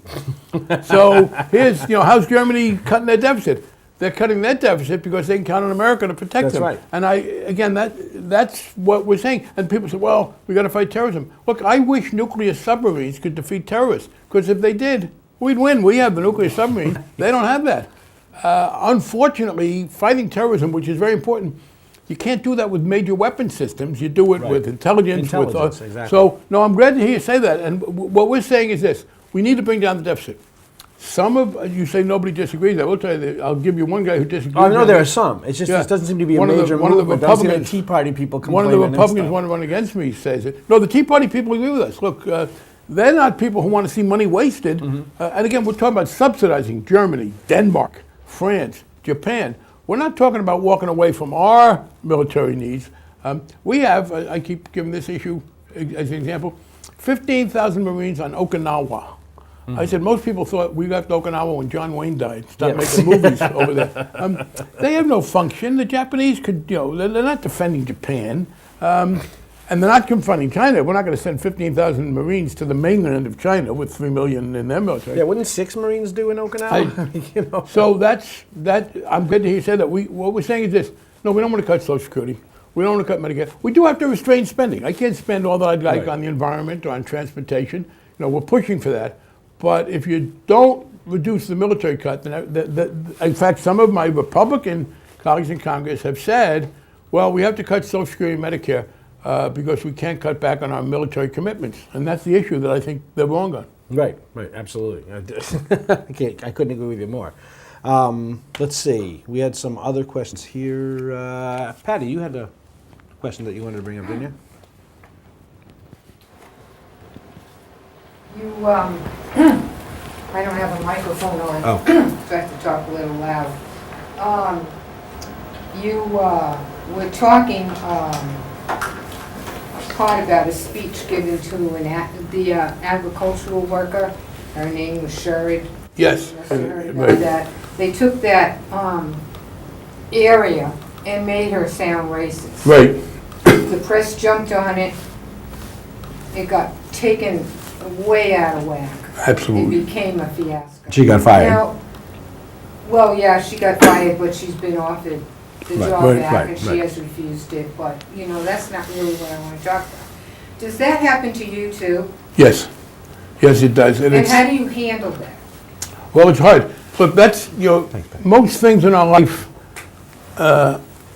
So here's, how's Germany cutting their deficit? They're cutting their deficit because they can count on America to protect them. Right. And that's what we're saying. And people say, well, we got to fight terrorism. Look, I wish nuclear submarines could defeat terrorists, because if they did, we'd win. We have the nuclear submarine. They don't have that. Unfortunately, fighting terrorism, which is very important, you can't do that with major weapon systems. You do it with intelligence. Exactly. So, no, I'm glad to hear you say that. And what we're saying is this: we need to bring down the deficit. You say nobody disagrees. I will tell you, I'll give you one guy who disagrees. I know there are some. It's just this doesn't seem to be a major movement. One of the Tea Party people One of the Republicans want to run against me says it. No, the Tea Party people agree with us. Look, they're not people who want to see money wasted. And again, we're talking about subsidizing Germany, Denmark, France, Japan. We're not talking about walking away from our military needs. We have, I keep giving this issue as an example, 15,000 Marines on Okinawa. I said, most people thought we left Okinawa when John Wayne died, stopped making movies over there. They have no function. The Japanese could, they're not defending Japan. And they're not confronting China. We're not going to send 15,000 Marines to the mainland of China with 3 million in their military. Yeah, wouldn't 6 Marines do in Okinawa? So I'm glad to hear you say that. What we're saying is this: no, we don't want to cut Social Security. We don't want to cut Medicare. We do have to restrain spending. I can't spend all that I'd like on the environment or on transportation. We're pushing for that. But if you don't reduce the military cut, then in fact, some of my Republican colleagues in Congress have said, well, we have to cut Social Security and Medicare because we can't cut back on our military commitments. And that's the issue that I think they're wrong on. Right, absolutely. I couldn't agree with you more. Let's see. We had some other questions here. Patty, you had a question that you wanted to bring up, didn't you? I don't have a microphone on, so I have to talk a little loud. You were talking part about a speech given to the agricultural worker. Her name was Sherrod. Yes. That they took that area and made her sound racist. Right. The press jumped on it. It got taken way out of whack. Absolutely. It became a fiasco. She got fired. Now, Well, yeah, she got fired, but she's been offered the Right, job right, back, right, and she right. has refused it, but, that's not really what I want to talk about. Does that happen to you too? Yes. Yes, it does. And it's, how do you handle that? well, it's hard. But that's, most things in our life,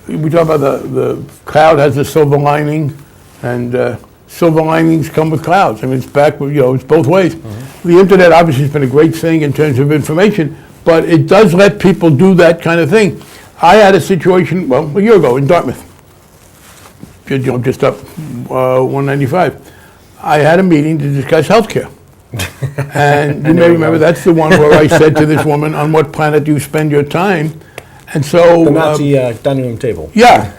we talk about the cloud has a silver lining, and silver linings come with clouds. I mean, it's back, it's both ways. The internet obviously has been a great thing in terms of information, but it does let people do that kind of thing. I had a situation, a year ago in Dartmouth, just up 195. I had a meeting to discuss healthcare. And you may remember, that's the one where I said to this woman, on what planet do you spend your time? And so... The Nazi dining room table. Yeah.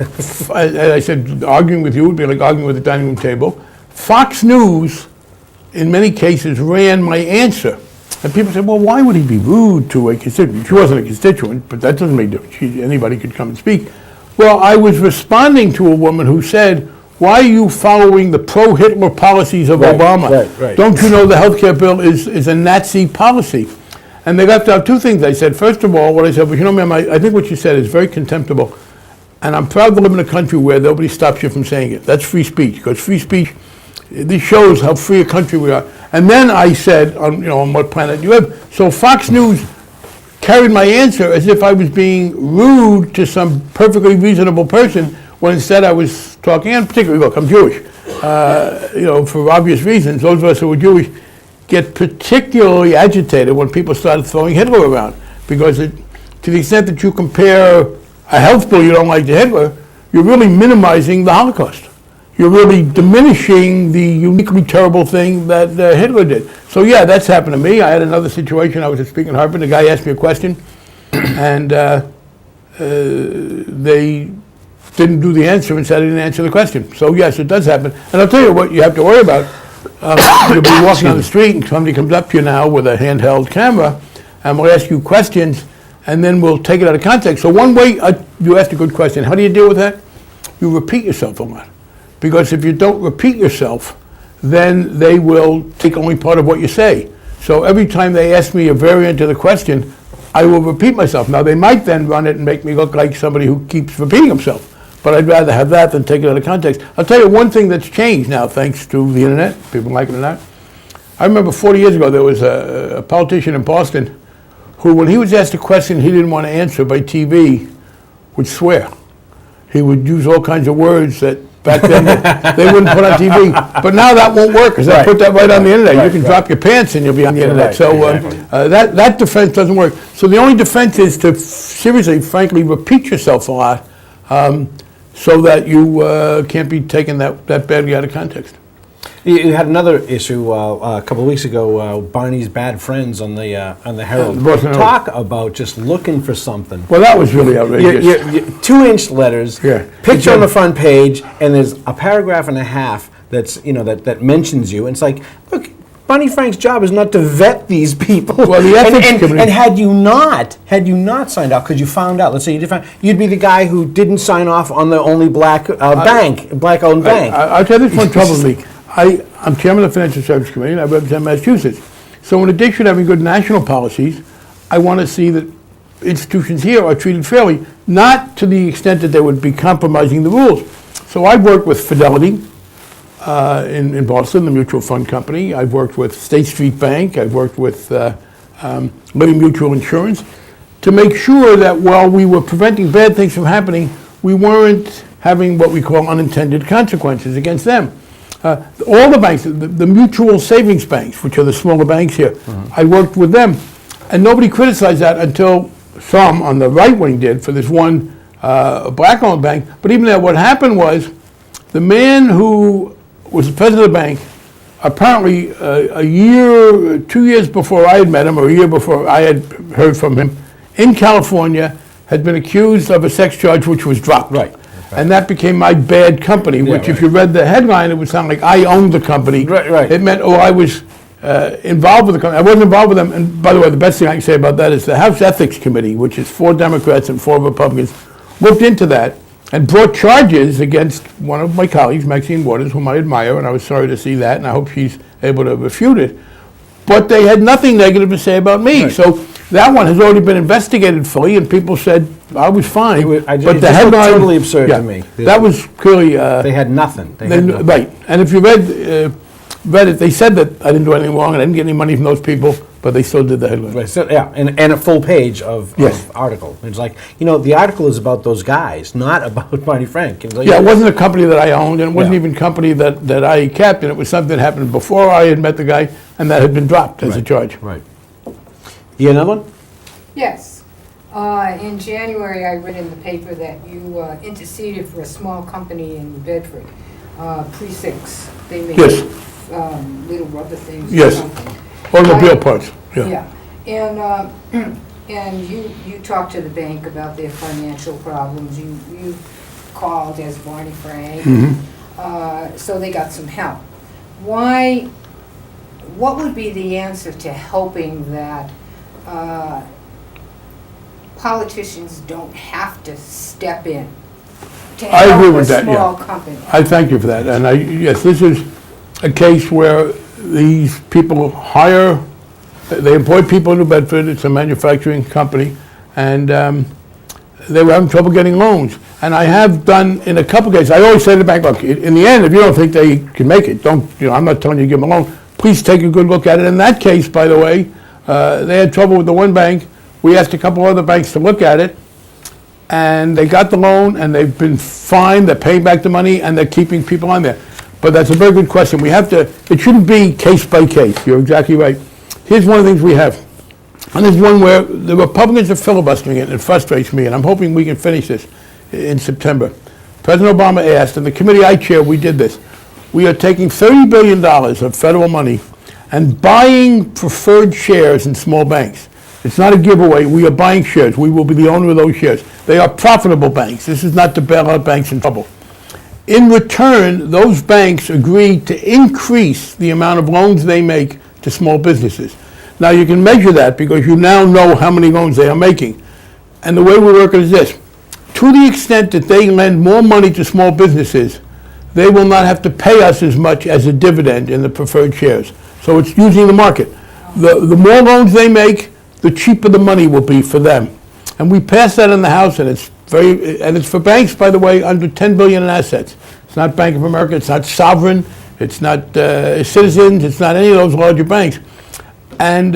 I said, arguing with you would be like arguing with the dining room table. Fox News, in many cases, ran my answer. And people said, well, why would he be rude to a constituent? She wasn't a constituent, but that doesn't make a difference. Anybody could come and speak. Well, I was responding to a woman who said, why are you following the pro-Hitler policies of Obama? Right. Don't you know the healthcare bill is a Nazi policy? And they left out two things. I said, first of all, what I said, well, ma'am, I think what you said is very contemptible. And I'm proud to live in a country where nobody stops you from saying it. That's free speech, because free speech, this shows how free a country we are. And then I said, on what planet do you live? So Fox News carried my answer as if I was being rude to some perfectly reasonable person, when instead I was talking, and particularly, look, I'm Jewish, for obvious reasons. Those of us who are Jewish get particularly agitated when people start throwing Hitler around, because to the extent that you compare a health bill you don't like to Hitler, you're really minimizing the Holocaust. You're really diminishing the uniquely terrible thing that Hitler did. So yeah, that's happened to me. I had another situation. I was speaking at Harvard. The guy asked me a question, and they didn't do the answer and said I didn't answer the question. So yes, it does happen. And I'll tell you what you have to worry about. You'll be walking on the street and somebody comes up to you now with a handheld camera and will ask you questions, and then we'll take it out of context. So one way, you asked a good question. How do you deal with that? You repeat yourself a lot. Because if you don't repeat yourself, then they will take only part of what you say. So every time they ask me a variant of the question, I will repeat myself. Now, they might then run it and make me look like somebody who keeps repeating himself. But I'd rather have that than take it out of context. I'll tell you one thing that's changed now, thanks to the internet. People like it or not. I remember 40 years ago, there was a politician in Boston who, when he was asked a question he didn't want to answer by TV, would swear. He would use all kinds of words that back then they wouldn't put on TV. But now that won't work, because they put that right on the internet. You can drop your pants and you'll be on the internet. So that defense doesn't work. So the only defense is to seriously, frankly, repeat yourself a lot, so that you can't be taken that badly out of context. You had another issue a couple of weeks ago. Barney's bad friends on the Herald. Talk about just looking for something. Well, that was really outrageous. 2-inch letters, Yeah. picture on the front page, and there's a paragraph and a half that's that mentions you. And it's like, look, Barney Frank's job is not to vet these people. Well, the ethics committee. And had you not signed off, because you found out, let's say you did you'd be the guy who didn't sign off on the only black-owned bank. I'll tell you this one troubles me. I'm chairman of the Financial Services Committee, and I represent Massachusetts. So in addition to having good national policies, I want to see that institutions here are treated fairly, not to the extent that they would be compromising the rules. So I've worked with Fidelity in Boston, the mutual fund company. I've worked with State Street Bank. I've worked with Liberty Mutual Insurance to make sure that while we were preventing bad things from happening, we weren't having what we call unintended consequences against them. All the banks, the mutual savings banks, which are the smaller banks here, I worked with them. And nobody criticized that until some on the right wing did for this one black-owned bank. But even there, what happened was the man who was the president of the bank, apparently a year, 2 years before I had met him, or a year before I had heard from him, in California, had been accused of a sex charge which was dropped. Right. And that became my bad company, which if you read the headline, it would sound like I owned the company. Right. It meant, I was involved with the company. I wasn't involved with them. And by the way, the best thing I can say about that is the House Ethics Committee, which is 4 Democrats and 4 Republicans, looked into that and brought charges against one of my colleagues, Maxine Waters, whom I admire, and I was sorry to see that, and I hope she's able to refute it. But they had nothing negative to say about me. Right. So That one has already been investigated fully, and people said I was fine. It but just the headline, looked totally absurd to me. That was clearly They had nothing. They had nothing. right. And if you read it, they said that I didn't do anything wrong and I didn't get any money from those people, but they still did the headline. Right, so, yeah, and a full page of article. It's like, the article is about those guys, not about Barney Frank. It's like, Yeah, it wasn't a company that I owned, and it wasn't Yeah. even a company that I kept, and it was something that happened before I had met the guy, and that had been dropped as a charge. Right. You got another one? Yes. In January, I read in the paper that you interceded for a small company in Bedford, Pre-6. They make Yes. little rubber things or Yes. something. Automobile parts, Yeah, and you talked to the bank about their financial problems. You called as Barney Frank, so they got some help. What would be the answer to helping that politicians don't have to step in to I agree help a with that, yeah. small company? I thank you for that, and yes, this is a case where these people they employ people in New Bedford, it's a manufacturing company, and they were having trouble getting loans. And I have done, in a couple cases, I always say to the bank, look, in the end, if you don't think they can make it, I'm not telling you to give them a loan, please take a good look at it. In that case, by the way, they had trouble with the one bank. We asked a couple other banks to look at it, and they got the loan, and they've been fine, they're paying back the money, and they're keeping people on there. But that's a very good question. It shouldn't be case by case, you're exactly right. Here's one of the things we have, and there's one where the Republicans are filibustering it, and it frustrates me, and I'm hoping we can finish this in September. President Obama asked, and the committee I chair, we did this. We are taking $30 billion of federal money and buying preferred shares in small banks. It's not a giveaway. We are buying shares. We will be the owner of those shares. They are profitable banks. This is not to bail out banks in trouble. In return, those banks agreed to increase the amount of loans they make to small businesses. Now, you can measure that because you now know how many loans they are making. And the way we work it is this. To the extent that they lend more money to small businesses, they will not have to pay us as much as a dividend in the preferred shares. So it's using the market. The more loans they make, the cheaper the money will be for them. And we passed that in the House, and it's for banks, by the way, under $10 billion in assets. It's not Bank of America, it's not Sovereign, it's not Citizens, it's not any of those larger banks. And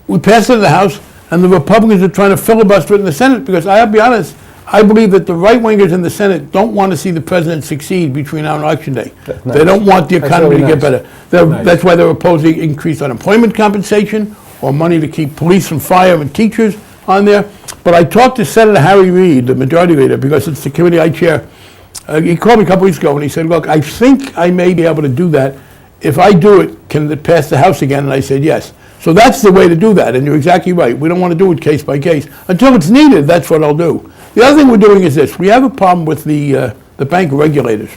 we passed it in the House, and the Republicans are trying to filibuster it in the Senate because I'll be honest, I believe that the right-wingers in the Senate don't want to see the president succeed between now and Election Day. Nice. They don't want the economy really to get nice. better. Nice. That's why they're opposing increased unemployment compensation or money to keep police and fire and teachers on there. But I talked to Senator Harry Reid, the majority leader, because it's the committee I chair. He called me a couple weeks ago and he said, look, I think I may be able to do that. If I do it, can it pass the House again? And I said, yes. So that's the way to do that, and you're exactly right. We don't want to do it case by case. Until it's needed, that's what I'll do. The other thing we're doing is this. We have a problem with the bank regulators.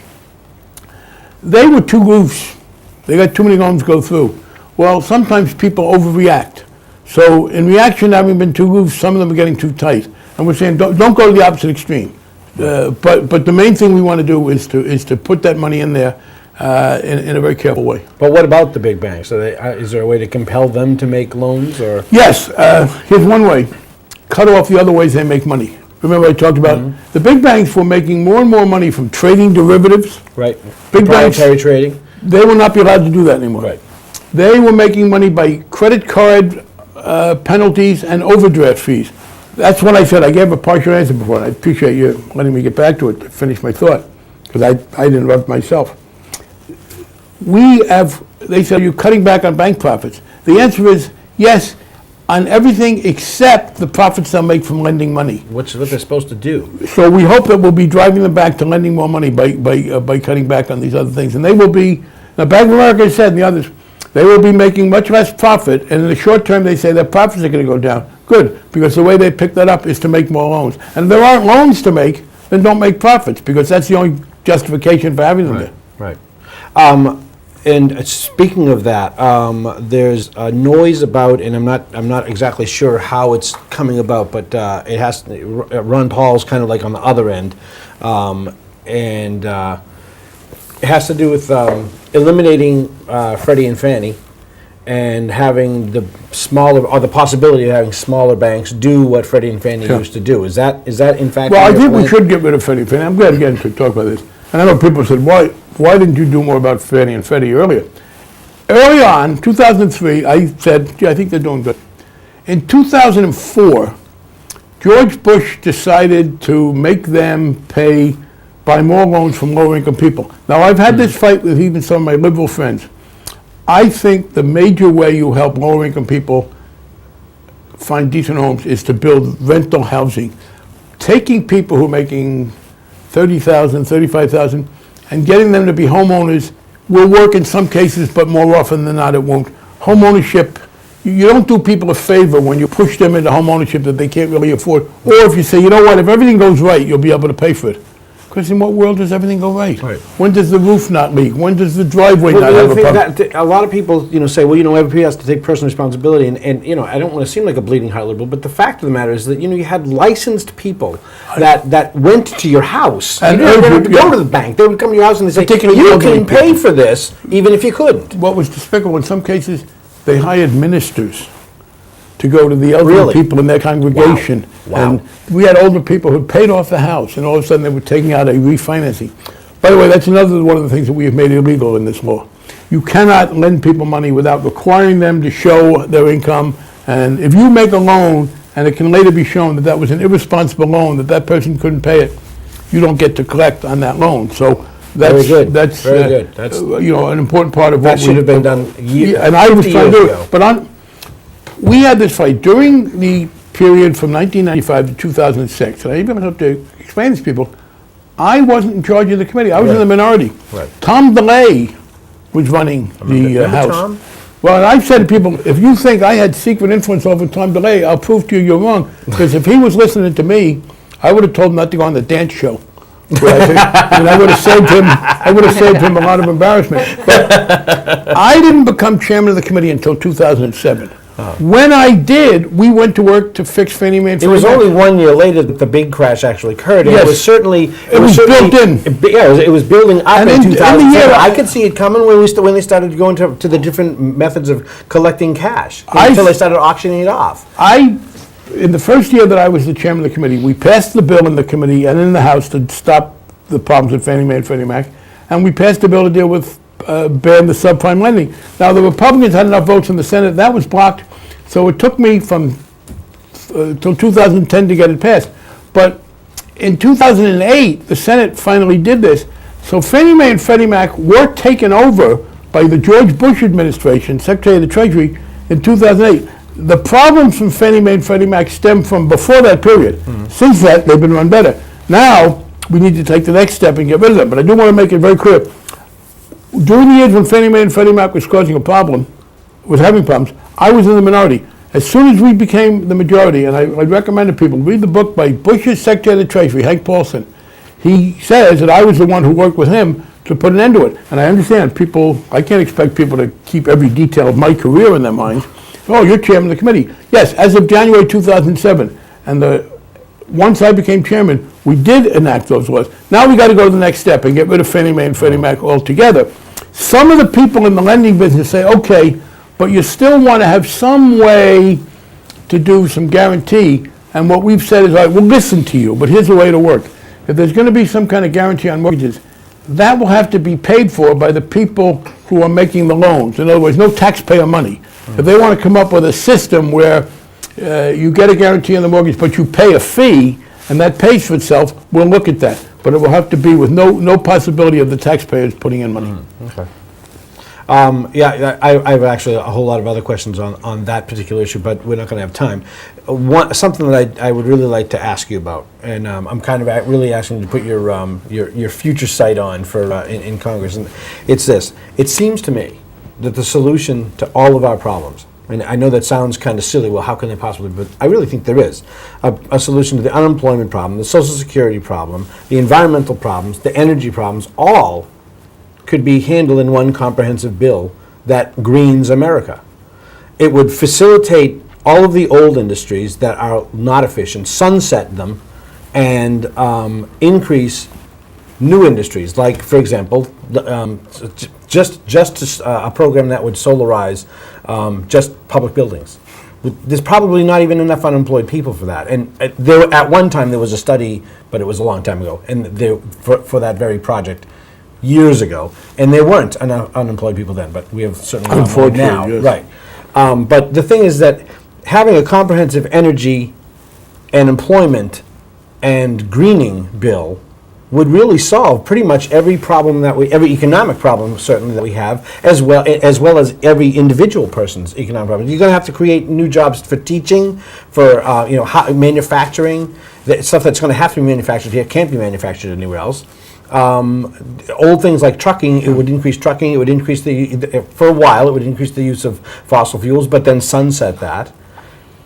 They were too loose. They got too many loans go through. Well, sometimes people overreact. So in reaction to having been too loose, some of them are getting too tight. And we're saying don't go to the opposite extreme. But the main thing we want to do is to put that money in there in a very careful way. But what about the big banks? Is there a way to compel them to make loans? Or Yes. Here's one way. Cut off the other ways they make money. Remember I talked about the big banks were making more and more money from trading derivatives. right, Big banks, proprietary trading? they will not be allowed to do that anymore. Right. They were making money by credit card penalties and overdraft fees. That's what I said. I gave a partial answer before, and I appreciate you letting me get back to it to finish my thought, because I didn't interrupt myself. They said, are you cutting back on bank profits? The answer is yes, on everything except the profits they'll make from lending money. What's what they're supposed to do? So we hope that we'll be driving them back to lending more money by cutting back on these other things. And they will be, now Bank of America said, and the others, they will be making much less profit, and in the short term they say their profits are going to go down. Good, because the way they pick that up is to make more loans. And if there aren't loans to make, then don't make profits, because that's the only justification for having them there. Right. And speaking of that, there's a noise about, and I'm not exactly sure how it's coming about, but Ron Paul's kind of like on the other end, and it has to do with eliminating Freddie and Fannie, and having the smaller, or the possibility of having smaller banks do what Freddie and Fannie used to do. Is that in fact? Well, I your think we plan? should get rid of Freddie and Fannie. I'm glad again to talk about this. And I know people said, why didn't you do more about Fannie and Freddie earlier? Early on, 2003, I said, I think they're doing good. In 2004, George Bush decided to make them buy more loans from lower income people. Now, I've had this fight with even some of my liberal friends. I think the major way you help lower income people find decent homes is to build rental housing. Taking people who are making $30,000, $35,000 and getting them to be homeowners will work in some cases, but more often than not it won't. Home ownership, you don't do people a favor when you push them into home ownership that they can't really afford. Or if you say, you know what, if everything goes right, you'll be able to pay for it. Because in what world does everything go right? When does the roof not leak? When does the driveway not have a problem? A lot of people, say, well, everybody has to take personal responsibility, and I don't want to seem like a bleeding heart liberal, but the fact of the matter is that you had licensed people that went to your house. And you didn't have to go to the bank. They would come to your house and they say, you can pay for this, even if you couldn't. What was despicable, in some cases, they hired ministers to go to the elderly people in their congregation. Wow. And we had older people who paid off the house, and all of a sudden they were taking out a refinancing. By the way, that's another one of the things that we have made illegal in this law. You cannot lend people money without requiring them to show their income. And if you make a loan, and it can later be shown that that was an irresponsible loan, that person couldn't pay it, you don't get to collect on that loan. So that's Very good. That's Very good. That's an important part of that what should have been done years. And I was trying to do ago. it. But we had this fight during the period from 1995 to 2006, and I even have to explain this to people. I wasn't in charge of the committee. I was in the minority. Right. Tom DeLay was running the House. Tom? Well, and I've said to people, if you think I had secret influence over Tom DeLay, I'll prove to you you're wrong. Because if he was listening to me, I would have told him not to go on the dance show. And I would have saved him. I would have saved him a lot of embarrassment. But I didn't become chairman of the committee until 2007. When I did, we went to work to fix Fannie Mae and It Freddie was Mac. only 1 year later that the big crash actually occurred. And Yes. It was certainly... It was built in. It was building up And in in the 2007. year- I could see it coming when they started to go into the different methods of collecting cash. I- Until they started auctioning it off. In the first year that I was the chairman of the committee, we passed the bill in the committee and in the House to stop the problems with Fannie Mae and Freddie Mac, and we passed the bill to deal with ban the subprime lending. Now, the Republicans had enough votes in the Senate, that was blocked, so it took me from till 2010 to get it passed. But in 2008, the Senate finally did this. So Fannie Mae and Freddie Mac were taken over by the George Bush administration, Secretary of the Treasury, in 2008. The problems from Fannie Mae and Freddie Mac stem from before that period. Since that, they've been run better. Now, we need to take the next step and get rid of them. But I do want to make it very clear. During the years when Fannie Mae and Freddie Mac was causing a problem, was having problems, I was in the minority. As soon as we became the majority, and I'd recommend to people, read the book by Bush's Secretary of the Treasury, Hank Paulson. He says that I was the one who worked with him to put an end to it. And I understand I can't expect people to keep every detail of my career in their minds. Oh, you're chairman of the committee. Yes, as of January 2007. And once I became chairman, we did enact those laws. Now we got to go to the next step and get rid of Fannie Mae and Freddie Mac altogether. Some of the people in the lending business say, okay, but you still want to have some way to do some guarantee. And what we've said is, all right, we'll listen to you, but here's the way to work. If there's going to be some kind of guarantee on mortgages, that will have to be paid for by the people who are making the loans. In other words, no taxpayer money. If they want to come up with a system where you get a guarantee on the mortgage, but you pay a fee, and that pays for itself, we'll look at that. But it will have to be with no possibility of the taxpayers putting in money. Okay. I have actually a whole lot of other questions on that particular issue, but we're not going to have time. Something that I would really like to ask you about, and I'm kind of really asking you to put your future sight on for in Congress, and it's this. It seems to me that the solution to all of our problems, and I know that sounds kind of silly, well, how can they possibly, but I really think there is a solution to the unemployment problem, the Social Security problem, the environmental problems, the energy problems, all could be handled in one comprehensive bill that greens America. It would facilitate all of the old industries that are not efficient, sunset them, and increase new industries, like, for example, a program that would solarize just public buildings. There's probably not even enough unemployed people for that. And at one time there was a study, but it was a long time ago, and for that very project years ago, and there weren't enough unemployed people then, but we have certainly a lot more now. Yes. Right. But the thing is that having a comprehensive energy and employment and greening bill would really solve pretty much every problem every economic problem certainly that we have, as well as every individual person's economic problem. You're going to have to create new jobs for teaching, for manufacturing, stuff that's going to have to be manufactured here can't be manufactured anywhere else. Old things like trucking, it would increase trucking. It would increase for a while. It would increase the use of fossil fuels, but then sunset that.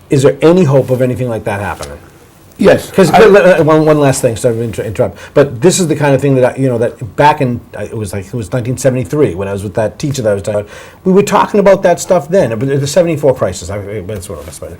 Is there any hope of anything like that happening? Yes. Because one last thing, sorry to interrupt, but this is the kind of thing that that back in it was 1973 when I was with that teacher that I was talking about. We were talking about that stuff then, but the '74 crisis. That's what it was.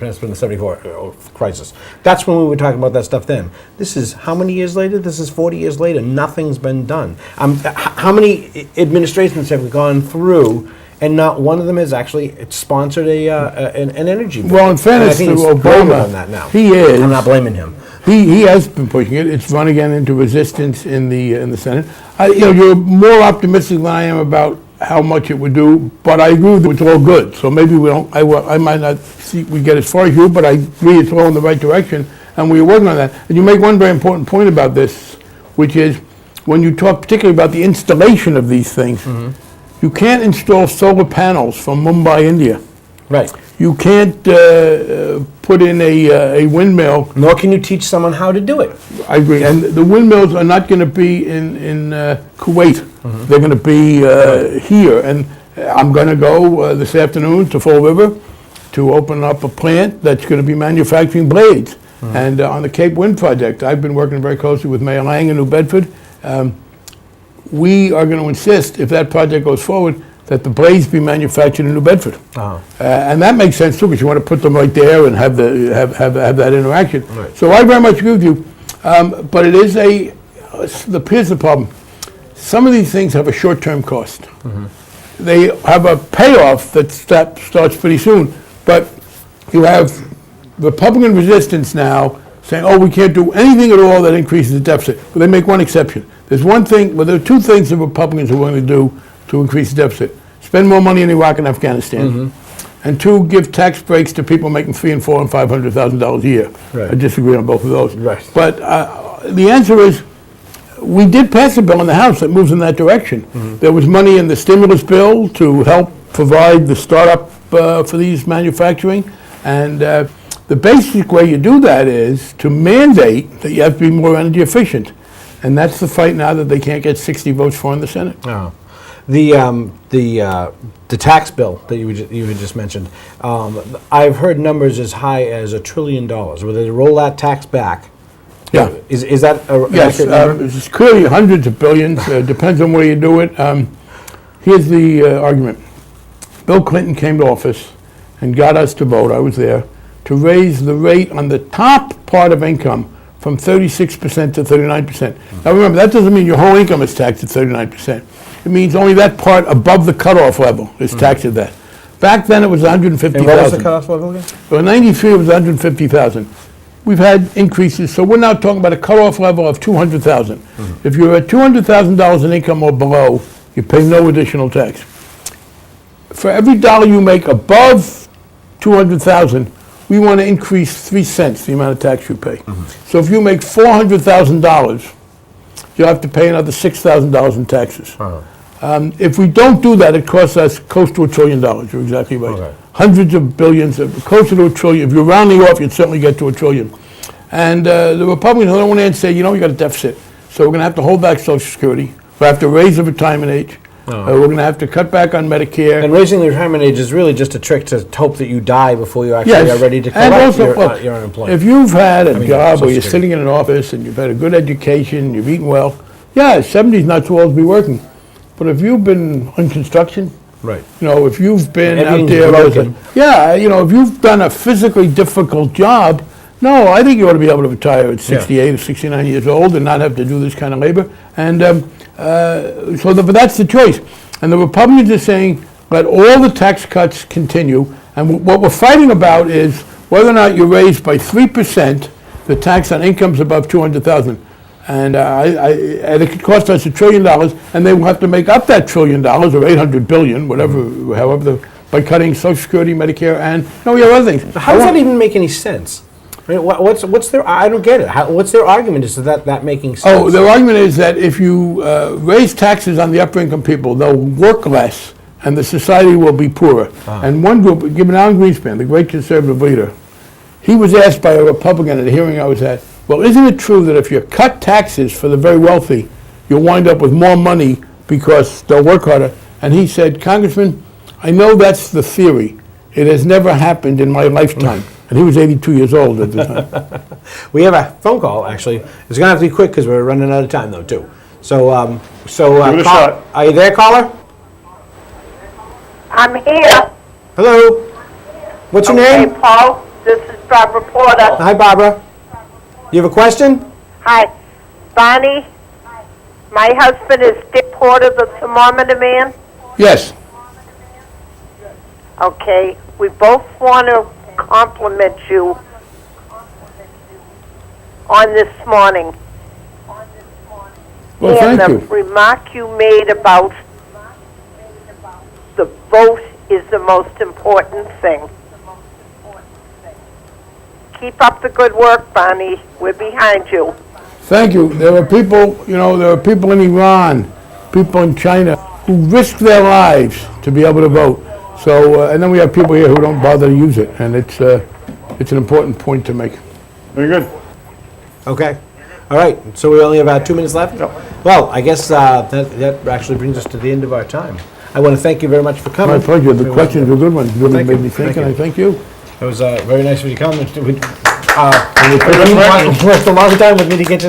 It's been the '74 crisis. That's when we were talking about that stuff then. This is how many years later? This is 40 years later. Nothing's been done. How many administrations have we gone through? And not one of them has actually sponsored an energy bill. Well, in fairness to Obama, on that now. He is. I'm not blaming him. He has been pushing it. It's run again into resistance in the Senate. You're more optimistic than I am about how much it would do, but I agree with it's all good. So maybe we don't. I might not see we get as far as you, but I agree it's all in the right direction, and we're working on that. And you make one very important point about this, which is when you talk particularly about the installation of these things. Mm-hmm. You can't install solar panels from Mumbai, India. Right. You can't put in a windmill. Nor can you teach someone how to do it. I agree. And the windmills are not going to be in Kuwait. Mm-hmm. They're going to be here. And I'm going to go this afternoon to Fall River to open up a plant that's going to be manufacturing blades. Mm-hmm. And on the Cape Wind project, I've been working very closely with Mayor Lang in New Bedford. We are going to insist, if that project goes forward, that the blades be manufactured in New Bedford. Uh-huh. And that makes sense too, because you want to put them right there and have that interaction. Right. So I very much agree with you. But it is here's the problem. Some of these things have a short-term cost. Mm-hmm. They have a payoff that starts pretty soon. But you have Republican resistance now saying, oh, we can't do anything at all that increases the deficit. Well, they make one exception. There's one thing, well, there are two things the Republicans are willing to do to increase the deficit. Spend more money in Iraq and Afghanistan. Mm-hmm. And two, give tax breaks to people making $300,000 and $400,000 and $500,000 a year. Right. I disagree on both of those. Right. But the answer is, we did pass a bill in the House that moves in that direction. Mm-hmm. There was money in the stimulus bill to help provide the startup for these manufacturing. And the basic way you do that is to mandate that you have to be more energy efficient. And that's the fight now that they can't get 60 votes for in the Senate. Oh. The tax bill that you had just mentioned, I've heard numbers as high as $1 trillion. Whether they roll that tax back, yeah, is that a yes? It's clearly hundreds of billions. Depends on where you do it. Here's the argument: Bill Clinton came to office and got us to vote. I was there to raise the rate on the top part of income from 36% to 39%. Now remember, that doesn't mean your whole income is taxed at 39%. It means only that part above the cutoff level is taxed at that. Back then it was $150,000. And what was the cutoff level again? So in '93 it was $150,000. We've had increases, so we're now talking about a cutoff level of $200,000. Mm-hmm. If you're at $200,000 in income or below, you pay no additional tax. For every dollar you make above $200,000, we want to increase 3 cents the amount of tax you pay. Mm-hmm. So if you make $400,000, you'll have to pay another $6,000 in taxes. Uh-huh. If we don't do that, it costs us close to $1 trillion. You're exactly right. Okay. Hundreds of billions, closer to $1 trillion. If you're rounding off, you'd certainly get to $1 trillion. And the Republicans on the one hand say, you got a deficit, so we're going to have to hold back Social Security. We'll have to raise the retirement age. We're going to have to cut back on Medicare. And raising the retirement age is really just a trick to hope that you die before you actually are ready to collect your unemployment. If you've had a job where you're sitting in an office and you've had a good education, you've eaten well, 70 is not too old to be working. But if you've been on construction, right? If you've been out there, if you've done a physically difficult job, No, I think you ought to be able to retire at 68 or 69 years old and not have to do this kind of labor. And but that's the choice. And the Republicans are saying, let all the tax cuts continue. And what we're fighting about is whether or not you raise by 3% the tax on incomes above $200,000. And and it could cost us $1 trillion, and they will have to make up that $1 trillion or 800 billion, whatever, however, by cutting Social Security, Medicare, and we have other things. How does that even make any sense? I mean, what's their? I don't get it. What's their argument? Is that making sense? Oh, their argument is that if you raise taxes on the upper income people, they'll work less, and the society will be poorer. And one group, given Alan Greenspan, the great conservative leader, he was asked by a Republican at a hearing I was at, well, isn't it true that if you cut taxes for the very wealthy, you'll wind up with more money because they'll work harder? And he said, Congressman, I know that's the theory. It has never happened in my lifetime. And he was 82 years old at the time. We have a phone call, actually. It's going to have to be quick because we're running out of time, though, too. So, Give it a shot. Are you there, caller? I'm here. Hello. What's your Hey, name? Paul. This is Barbara Porter. Hi, Barbara. You have a question? Hi. Bonnie, my husband is Dick Porter, the thermometer man. Yes. Okay. We both want to compliment you on this morning. Well, and thank the you. remark you made about the vote is the most important thing. Keep up the good work, Bonnie. We're behind you. Thank you. There are people, there are people in Iran, people in China who risk their lives to be able to vote. So, and then we have people here who don't bother to use it, and it's an important point to make. Very good. Okay. All right. So we only have about 2 minutes left? Yep. Well, I guess that actually brings us to the end of our time. I want to thank you very much for coming. My pleasure. The questions were good ones. Really Thank made you. me think, Thank and you. I thank you. It was very nice of you to come. It Frank. worked a long time with me to get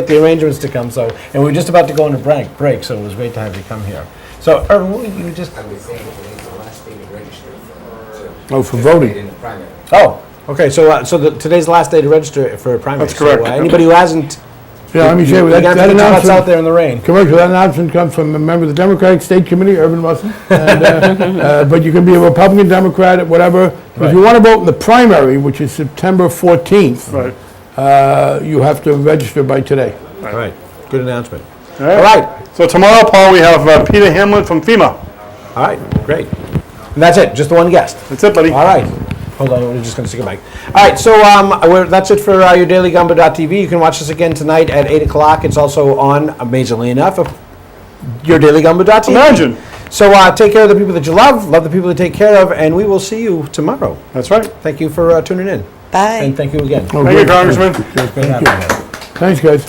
the arrangements to come. So, and we were just about to go on a break, so it was great to have you come here. So, Irvin, what you just? I was saying today's the last day to register for. Oh, for voting. In the primary. Oh, okay. So, today's the last day to register for a primary. That's correct. So, anybody who hasn't, Yeah, let me say, you're that gonna have to get your butts out announcement, there in the rain. commercial, that announcement comes from a member of the Democratic State Committee, Irvin Russell. And, but you can be a Republican, Democrat, whatever. If you want to vote in the primary, which is September 14th, Right. you have to register by today. All right. Good announcement. All All right. So tomorrow, Paul, we have Peter Hamlin from FEMA. All right. Great. And that's it. Just the one guest. That's it, buddy. All right. Hold on, we're just going to stick it back. All right, so that's it for your dailygumbo.tv. You can watch this again tonight at 8 o'clock. It's also on, amazingly enough, your dailygumbo.tv. Imagine. So take care of the people that you love the people that take care of, and we will see you tomorrow. That's right. Thank you for tuning in. Bye. And thank you again. Oh, Thank you, great. Congressman. Great having you. Thanks, guys.